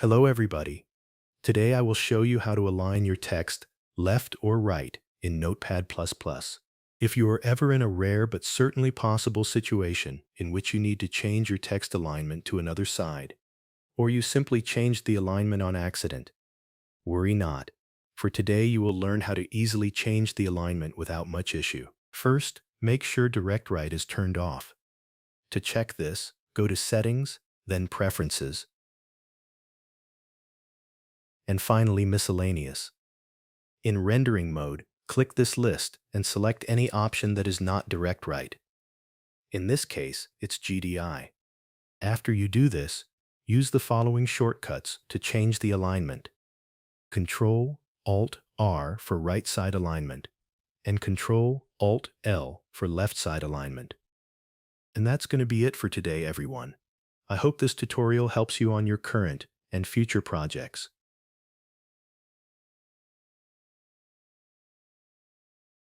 Hello everybody. Today I will show you how to align your text left or right in Notepad++. If you are ever in a rare but certainly possible situation in which you need to change your text alignment to another side, or you simply changed the alignment on accident, worry not. For today you will learn how to easily change the alignment without much issue. First, make sure DirectWrite is turned off. To check this, go to Settings, then Preferences, and finally Miscellaneous. In rendering mode, click this list and select any option that is not DirectWrite. In this case, it's GDI. After you do this, use the following shortcuts to change the alignment. Ctrl-Alt-R for right side alignment, and Ctrl-Alt-L for left side alignment. And that's going to be it for today, everyone. I hope this tutorial helps you on your current and future projects.